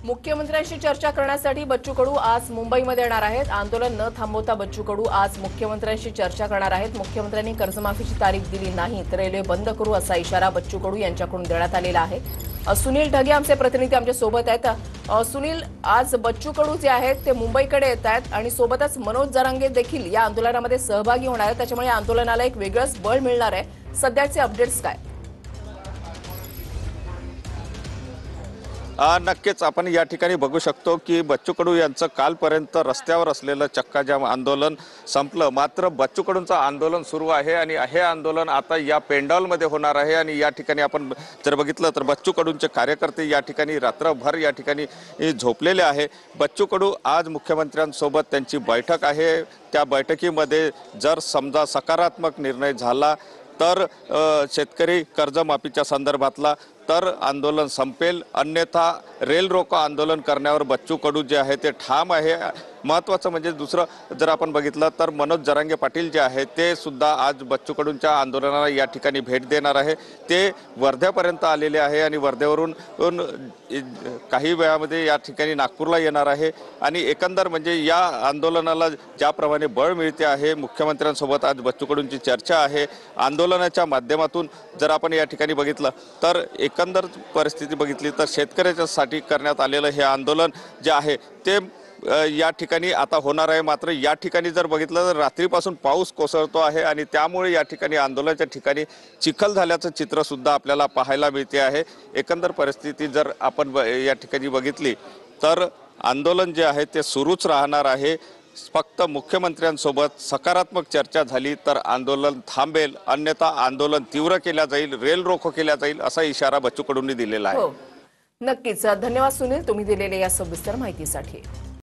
मुख्यमंत्र्यांशी चर्चा करण्यासाठी बच्चू कडू आज मुंबईमध्ये येणार आहेत। आंदोलन न थांबवता बच्चू कडू आज मुख्यमंत्र्यांशी चर्चा करणार आहेत। मुख्यमंत्र्यांनी कर्जमाफीची तारीख दिली नाही तर रेल्वे बंद करू असा इशारा बच्चू कडू यांच्याकडून देण्यात आलेला आहे। सुनील ढगे आमचे प्रतिनिधी आमच्या सोबत आहेत। सुनील, आज बच्चू कडू जे आहेत ते मुंबईकडे येत आहेत आणि सोबतच मनोज जरांगे देखील या आंदोलनामध्ये सहभागी होणार आहेत, त्याच्यामुळे आंदोलनाला एक वेगळंच बळ मिळणार आहे। सध्याचे अपडेट्स काय? नक्कीच आपण या ठिकाणी बघू शकतो की बच्चू कडू यांचं कालपर्यंत रस्त्यावर असलेलं चक्काजाम आंदोलन संपलं, मात्र बच्चू कडूंचं आंदोलन सुरू आहे आणि हे आंदोलन आता या पेंडॉलमध्ये होणार आहे। आणि या ठिकाणी आपण जर बघितलं तर बच्चू कडूंचे कार्यकर्ते या ठिकाणी रात्रभर या ठिकाणी झोपलेले आहे। बच्चू कडू आज मुख्यमंत्र्यांसोबत त्यांची बैठक आहे, त्या बैठकीमध्ये जर समजा सकारात्मक निर्णय झाला तर शेतकरी कर्जमाफीच्या संदर्भातला तर आंदोलन संपेल, अन्यथा रेल रोको आंदोलन करण्यावर बच्चू कडू जे आहे ते ठाम आहे। महत्त्वाचं म्हणजे दुसरं जर आपण बघितलं तर मनोज जरांगे पाटील जे आहे ते सुद्धा आज बच्चू कडूंच्या आंदोलनाला या ठिकाणी भेट देणार आहे। ते वर्ध्यापर्यंत आलेले आहे आणि वर्ध्यावरून काही वेळामध्ये या ठिकाणी नागपूरला येणार आहे। आणि एकंदर म्हणजे या आंदोलनाला ज्याप्रमाणे बळ मिळते आहे, मुख्यमंत्र्यांसोबत आज बच्चू कडूंची चर्चा आहे। आंदोलनाच्या माध्यमातून जर आपण या ठिकाणी बघितलं तर एकंदर परिस्थिती बघितली तर शेतकऱ्याच्यासाठी करण्यात आलेलं हे आंदोलन जे आहे ते या ठिकाणी आता होणार आहे। मात्र या ठिकाणी जर बघितलं तर रात्रीपासून पाऊस कोसळतो आहे आणि त्यामुळे या ठिकाणी आंदोलनाच्या ठिकाणी चिखल झाल्याचं चित्र सुद्धा आपल्याला पाहायला मिळते आहे। एकंदर परिस्थिती जर आपण या ठिकाणी बघितली तर आंदोलन जे आहे ते सुरूच राहणार आहे। फक्त मुख्यमंत्र्यांसोबत सकारात्मक चर्चा झाली तर आंदोलन थांबेल, अन्यथा आंदोलन तीव्र केल्या जाईल, रेल रोको केल्या जाईल असा इशारा बच्चू कडूंनी दिलेला आहे। नक्कीच, धन्यवाद सुनील, तुम्ही दिलेल्या या सविस्तर माहितीसाठी।